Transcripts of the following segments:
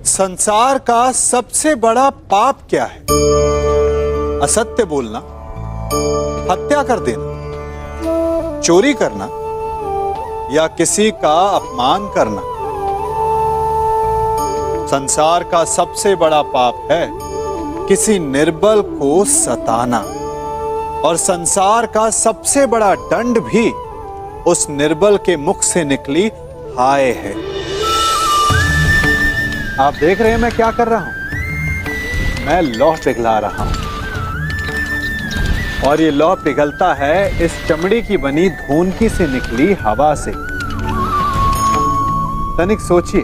संसार का सबसे बड़ा पाप क्या है? असत्य बोलना, हत्या कर देना, चोरी करना या किसी का अपमान करना। संसार का सबसे बड़ा पाप है किसी निर्बल को सताना, और संसार का सबसे बड़ा दंड भी उस निर्बल के मुख से निकली हाय है। आप देख रहे हैं मैं क्या कर रहा हूं? मैं लौह पिघला रहा हूं, और ये लौह पिघलता है इस चमड़ी की बनी धोनकी से निकली हवा से। तनिक सोचिए,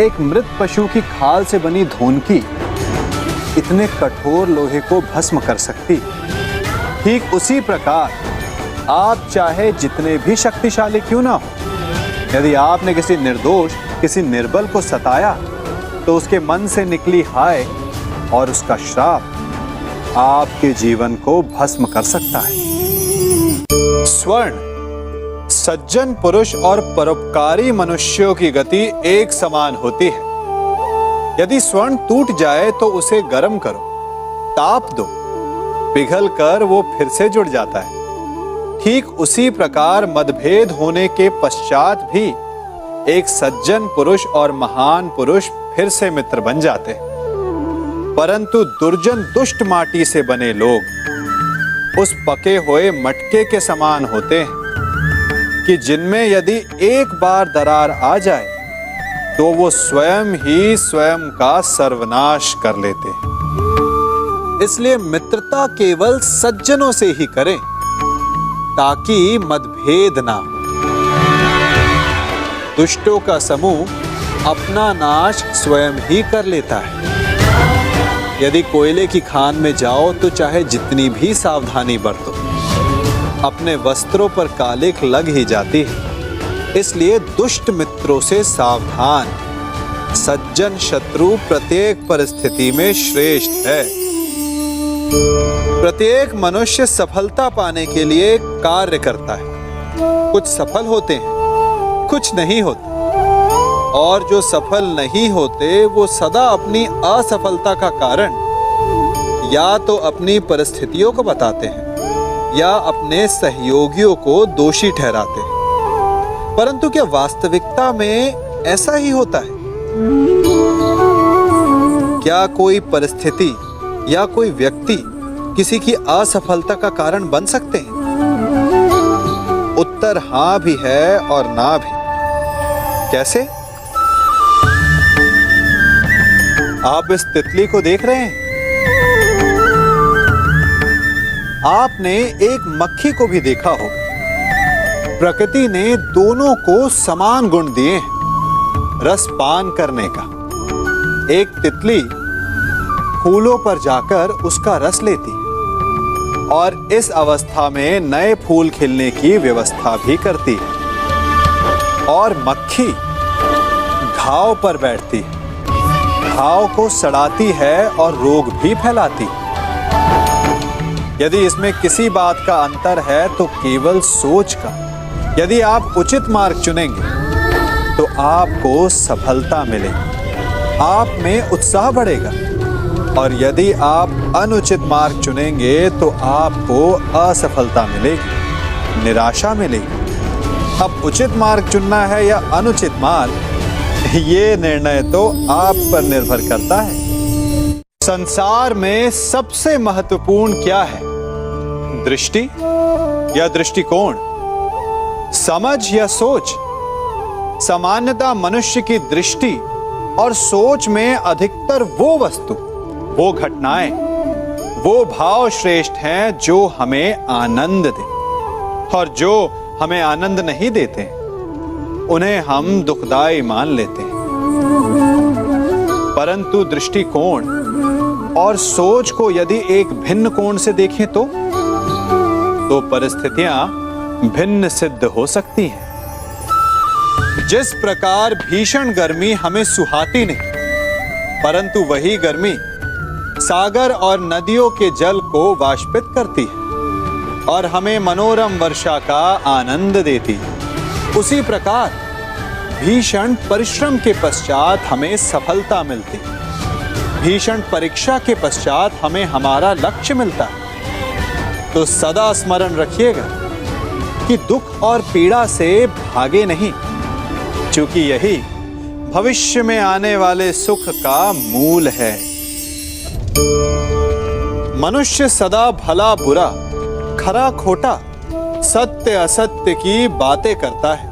एक मृत पशु की खाल से बनी धोनकी इतने कठोर लोहे को भस्म कर सकती। ठीक उसी प्रकार आप चाहे जितने भी शक्तिशाली क्यों ना हो, यदि आपने किसी निर्दोष, किसी निर्बल को सताया तो उसके मन से निकली हाय और उसका श्राप आपके जीवन को भस्म कर सकता है। स्वर्ण सज्जन पुरुष और परोपकारी मनुष्यों की गति एक समान होती है। यदि स्वर्ण टूट जाए तो उसे गर्म करो, ताप दो, पिघल कर वो फिर से जुड़ जाता है। ठीक उसी प्रकार मतभेद होने के पश्चात भी एक सज्जन पुरुष और महान पुरुष फिर से मित्र बन जाते हैं। परंतु दुर्जन दुष्ट माटी से बने लोग उस पके हुए मटके के समान होते हैं कि जिनमें यदि एक बार दरार आ जाए तो वो स्वयं ही स्वयं का सर्वनाश कर लेते हैं। इसलिए मित्रता केवल सज्जनों से ही करें ताकि मतभेद ना हो। दुष्टों का समूह अपना नाश स्वयं ही कर लेता है। यदि कोयले की खान में जाओ तो चाहे जितनी भी सावधानी बरतो, अपने वस्त्रों पर कालिख लग ही जाती है। इसलिए दुष्ट मित्रों से सावधान। सज्जन शत्रु प्रत्येक परिस्थिति में श्रेष्ठ है। प्रत्येक मनुष्य सफलता पाने के लिए कार्य करता है। कुछ सफल होते हैं, कुछ नहीं होते, और जो सफल नहीं होते वो सदा अपनी असफलता का कारण या तो अपनी परिस्थितियों को बताते हैं या अपने सहयोगियों को दोषी ठहराते हैं। परंतु क्या वास्तविकता में ऐसा ही होता है? क्या कोई परिस्थिति या कोई व्यक्ति किसी की असफलता का कारण बन सकते हैं? उत्तर हां भी है और ना भी। कैसे? आप इस तितली को देख रहे हैं? आपने एक मक्खी को भी देखा होगा। प्रकृति ने दोनों को समान गुण दिए हैं रस पान करने का। एक तितली फूलों पर जाकर उसका रस लेती और इस अवस्था में नए फूल खिलने की व्यवस्था भी करती है, और मक्खी घाव पर बैठती है, घाव को सड़ाती है और रोग भी फैलाती है। यदि इसमें किसी बात का अंतर है तो केवल सोच का। यदि आप उचित मार्ग चुनेंगे तो आपको सफलता मिलेगी, आप में उत्साह बढ़ेगा, और यदि आप अनुचित मार्ग चुनेंगे तो आपको असफलता मिलेगी, निराशा मिलेगी। अब उचित मार्ग चुनना है या अनुचित मार्ग, ये निर्णय तो आप पर निर्भर करता है। संसार में सबसे महत्वपूर्ण क्या है? दृष्टि या दृष्टिकोण, समझ या सोच? सामान्यतः मनुष्य की दृष्टि और सोच में अधिकतर वो वस्तु, वो घटनाएं, वो भाव श्रेष्ठ हैं जो हमें आनंद दे, और जो हमें आनंद नहीं देते उन्हें हम दुखदाई मान लेते हैं। परंतु दृष्टिकोण और सोच को यदि एक भिन्न कोण से देखें तो परिस्थितियां भिन्न सिद्ध हो सकती हैं। जिस प्रकार भीषण गर्मी हमें सुहाती नहीं, परंतु वही गर्मी सागर और नदियों के जल को वाष्पित करती है और हमें मनोरम वर्षा का आनंद देती है, उसी प्रकार भीषण परिश्रम के पश्चात हमें सफलता मिलती, भीषण परीक्षा के पश्चात हमें हमारा लक्ष्य मिलता है, तो सदा स्मरण रखिएगा कि दुख और पीड़ा से भागे नहीं, क्योंकि यही भविष्य में आने वाले सुख का मूल है। मनुष्य सदा भला बुरा, खरा खोटा, सत्य असत्य की बातें करता है,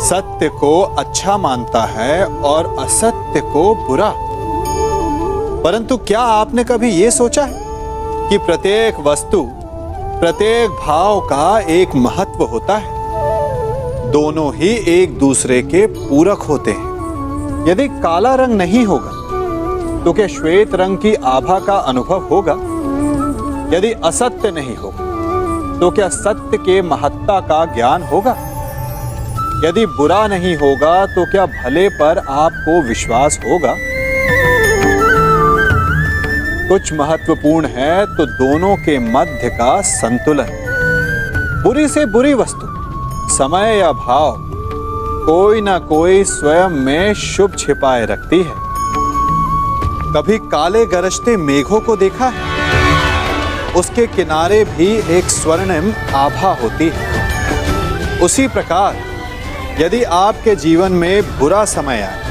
सत्य को अच्छा मानता है और असत्य को बुरा। परंतु क्या आपने कभी यह सोचा है कि प्रत्येक वस्तु, प्रत्येक भाव का एक महत्व होता है, दोनों ही एक दूसरे के पूरक होते हैं। यदि काला रंग नहीं होगा तो क्या श्वेत रंग की आभा का अनुभव होगा? यदि असत्य नहीं होगा तो क्या सत्य के महत्ता का ज्ञान होगा? यदि बुरा नहीं होगा तो क्या भले पर आपको विश्वास होगा? कुछ महत्वपूर्ण है तो दोनों के मध्य का संतुलन। बुरी से बुरी वस्तु, समय या भाव, कोई ना कोई स्वयं में शुभ छिपाए रखती है। कभी काले गरजते मेघों को देखा है? उसके किनारे भी एक स्वर्णिम आभा होती है। उसी प्रकार यदि आपके जीवन में बुरा समय आए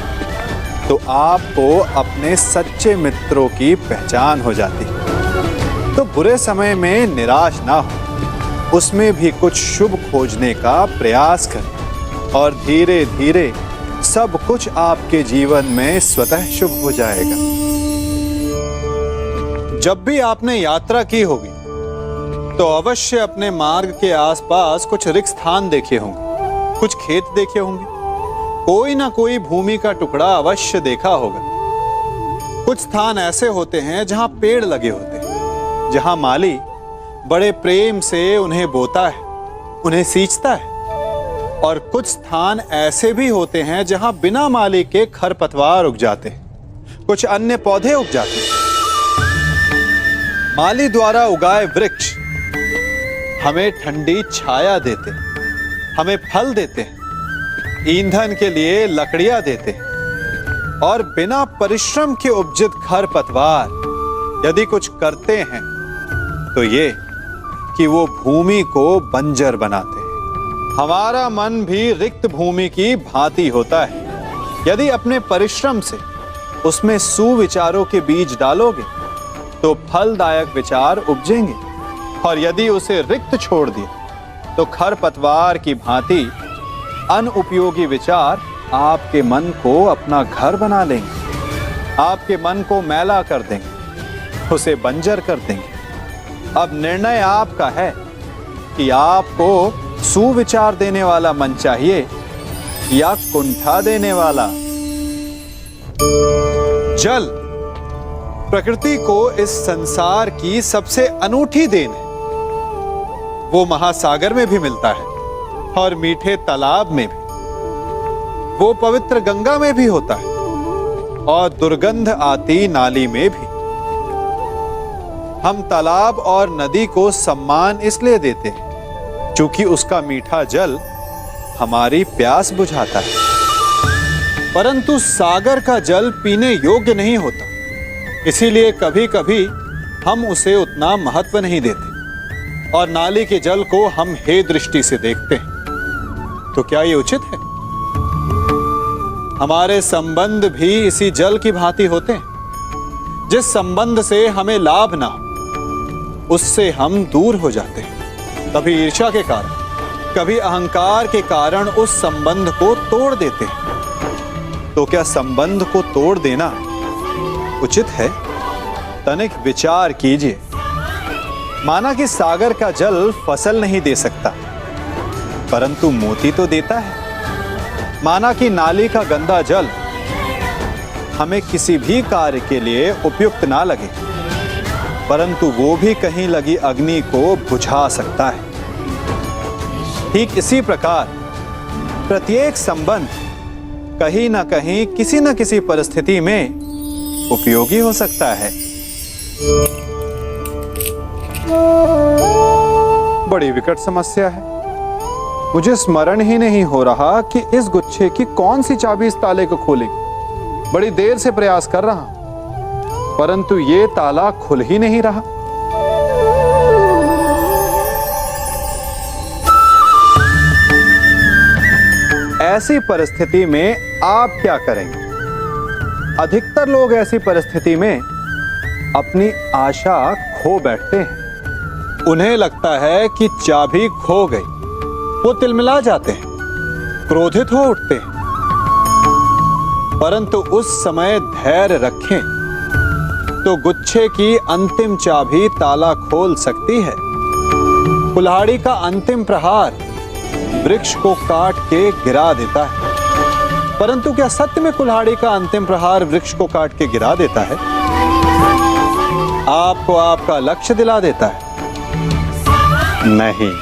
तो आपको अपने सच्चे मित्रों की पहचान हो जाती है। तो बुरे समय में निराश ना हो, उसमें भी कुछ शुभ खोजने का प्रयास करें और धीरे धीरे सब कुछ आपके जीवन में स्वतः शुभ हो जाएगा। जब भी आपने यात्रा की होगी तो अवश्य अपने मार्ग के आसपास कुछ रिक्त स्थान देखे होंगे, कुछ खेत देखे होंगे, कोई ना कोई भूमि का टुकड़ा अवश्य देखा होगा। कुछ स्थान ऐसे होते हैं जहां पेड़ लगे होते हैं, जहां माली बड़े प्रेम से उन्हें बोता है, उन्हें सींचता है। और कुछ स्थान ऐसे भी होते हैं जहां बिना माली के खरपतवार उग जाते हैं, कुछ अन्य पौधे उग जाते हैं। माली द्वारा उगाए वृक्ष हमें ठंडी छाया देते, हमें फल देते हैं, ईंधन के लिए लकड़ियां देते हैं। और बिना परिश्रम के उपजित खरपतवार यदि कुछ करते हैं तो ये कि वो भूमि को बंजर बनाते हैं। हमारा मन भी रिक्त भूमि की भांति होता है। यदि अपने परिश्रम से उसमें सुविचारों के बीज डालोगे तो फलदायक विचार उपजेंगे, और यदि उसे रिक्त छोड़ दिए तो खरपतवार की भांति अनुपयोगी विचार आपके मन को अपना घर बना लेंगे, आपके मन को मैला कर देंगे, उसे बंजर कर देंगे। अब निर्णय आपका है कि आपको सुविचार देने वाला मन चाहिए या कुंठा देने वाला। जल प्रकृति को इस संसार की सबसे अनूठी देन है। वो महासागर में भी मिलता है और मीठे तालाब में भी, वो पवित्र गंगा में भी होता है और दुर्गंध आती नाली में भी। हम तालाब और नदी को सम्मान इसलिए देते हैं क्योंकि उसका मीठा जल हमारी प्यास बुझाता है। परंतु सागर का जल पीने योग्य नहीं होता, इसीलिए कभी कभी हम उसे उतना महत्व नहीं देते और नाली के जल को हम हे दृष्टि से देखते हैं। तो क्या ये उचित है? हमारे संबंध भी इसी जल की भांति होते हैं। जिस संबंध से हमें लाभ ना हो उससे हम दूर हो जाते हैं। कभी ईर्ष्या के कारण, कभी अहंकार के कारण उस संबंध को तोड़ देते हैं। तो क्या संबंध को तोड़ देना उचित है? तनिक विचार कीजिए। माना कि सागर का जल फसल नहीं दे सकता, परंतु मोती तो देता है। माना कि नाली का गंदा जल हमें किसी भी कार्य के लिए उपयुक्त ना लगे, परंतु वो भी कहीं लगी अग्नि को बुझा सकता है। ठीक इसी प्रकार प्रत्येक संबंध कहीं ना कहीं किसी न किसी परिस्थिति में उपयोगी हो सकता है। बड़ी विकट समस्या है। मुझे स्मरण ही नहीं हो रहा कि इस गुच्छे की कौन सी चाबी इस ताले को खोलेगी। बड़ी देर से प्रयास कर रहा हूं, परंतु ये ताला खुल ही नहीं रहा। ऐसी परिस्थिति में आप क्या करेंगे? अधिकतर लोग ऐसी परिस्थिति में अपनी आशा खो बैठते हैं। उन्हें लगता है कि चाबी खो गई। वो तिलमिला जाते हैं, क्रोधित हो उठते हैं। परंतु उस समय धैर्य रखें तो गुच्छे की अंतिम चाबी ताला खोल सकती है। कुल्हाड़ी का अंतिम प्रहार वृक्ष को काट के गिरा देता है, परंतु क्या सत्य में कुल्हाड़ी का अंतिम प्रहार वृक्ष को काट के गिरा देता है? आपको आपका लक्ष्य दिला देता है? नहीं।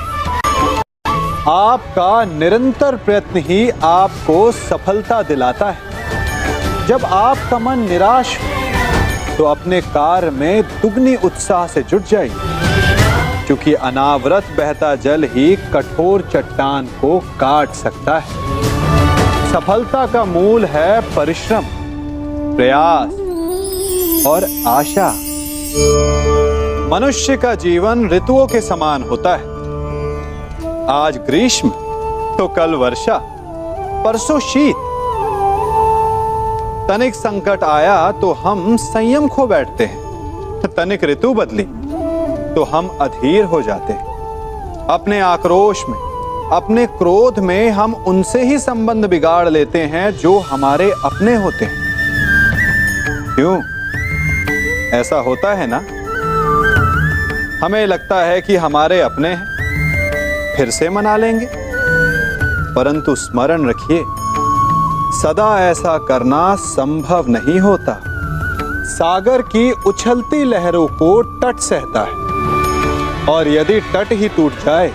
आपका निरंतर प्रयत्न ही आपको सफलता दिलाता है। जब आपका मन निराश हो तो अपने कार्य में दुगनी उत्साह से जुट जाइए, क्योंकि अनावरत बहता जल ही कठोर चट्टान को काट सकता है। सफलता का मूल है परिश्रम, प्रयास और आशा। मनुष्य का जीवन ऋतुओं के समान होता है। आज ग्रीष्म तो कल वर्षा, परसों शीत। तनिक संकट आया तो हम संयम खो बैठते हैं, तनिक ऋतु बदली तो हम अधीर हो जाते हैं। अपने आक्रोश में, अपने क्रोध में हम उनसे ही संबंध बिगाड़ लेते हैं जो हमारे अपने होते हैं। क्यों ऐसा होता है ना? हमें लगता है कि हमारे अपने हैं, फिर से मना लेंगे। परंतु स्मरण रखिए, सदा ऐसा करना संभव नहीं होता। सागर की उछलती लहरों को तट सहता है, और यदि तट ही टूट जाए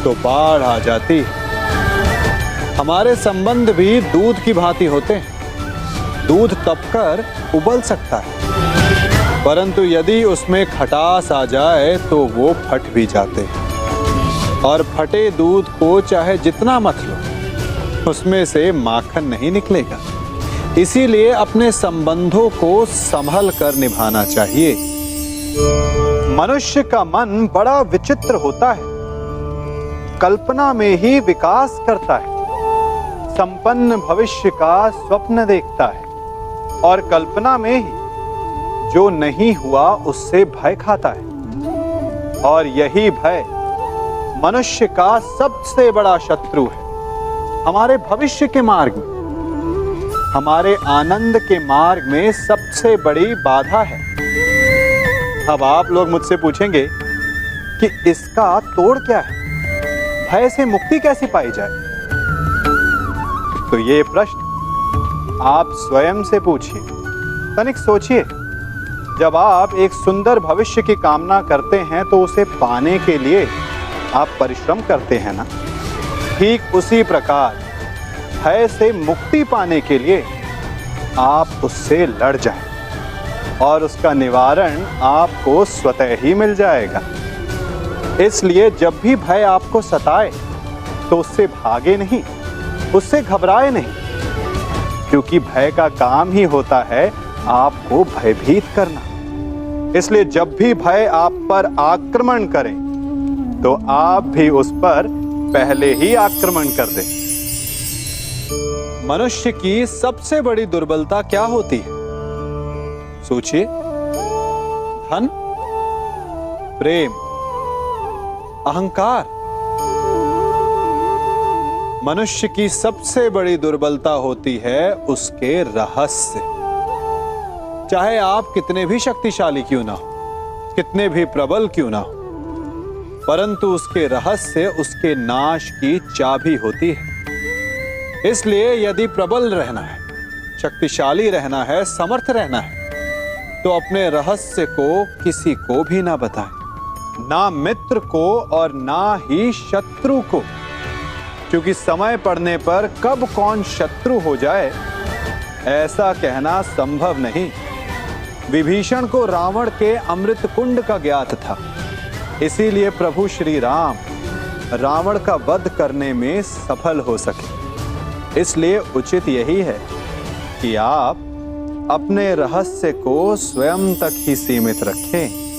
तो बाढ़ आ जाती है। हमारे संबंध भी दूध की भांति होते हैं। दूध तपकर उबल सकता है, परंतु यदि उसमें खटास आ जाए तो वो फट भी जाते हैं। और फटे दूध को चाहे जितना मथ लो, उसमें से माखन नहीं निकलेगा। इसीलिए अपने संबंधों को संभल कर निभाना चाहिए। मनुष्य का मन बड़ा विचित्र होता है। कल्पना में ही विकास करता है, संपन्न भविष्य का स्वप्न देखता है, और कल्पना में ही जो नहीं हुआ उससे भय खाता है। और यही भय मनुष्य का सबसे बड़ा शत्रु है। हमारे भविष्य के मार्ग में, हमारे आनंद के मार्ग में सबसे बड़ी बाधा है। अब आप लोग मुझसे पूछेंगे कि इसका तोड़ क्या है? भय से मुक्ति कैसे पाई जाए? तो ये प्रश्न आप स्वयं से पूछिए। तनिक सोचिए, जब आप एक सुंदर भविष्य की कामना करते हैं तो उसे पाने के लिए आप परिश्रम करते हैं ना? ठीक उसी प्रकार भय से मुक्ति पाने के लिए आप उससे लड़ जाएं, और उसका निवारण आपको स्वतः ही मिल जाएगा। इसलिए जब भी भय आपको सताए तो उससे भागे नहीं, उससे घबराए नहीं, क्योंकि भय का काम ही होता है आपको भयभीत करना। इसलिए जब भी भय आप पर आक्रमण करे तो आप भी उस पर पहले ही आक्रमण कर दें। मनुष्य की सबसे बड़ी दुर्बलता क्या होती है? सोचिए। धन, प्रेम, अहंकार। मनुष्य की सबसे बड़ी दुर्बलता होती है उसके रहस्य। चाहे आप कितने भी शक्तिशाली क्यों ना हो, कितने भी प्रबल क्यों ना हो, परंतु उसके रहस्य उसके नाश की चाबी होती है। इसलिए यदि प्रबल रहना है, शक्तिशाली रहना है, समर्थ रहना है, तो अपने रहस्य को किसी को भी ना बताएं, ना मित्र को और ना ही शत्रु को, क्योंकि समय पड़ने पर कब कौन शत्रु हो जाए ऐसा कहना संभव नहीं। विभीषण को रावण के अमृत कुंड का ज्ञात था, इसीलिए प्रभु श्री राम रावण का वध करने में सफल हो सके। इसलिए उचित यही है कि आप अपने रहस्य को स्वयं तक ही सीमित रखें।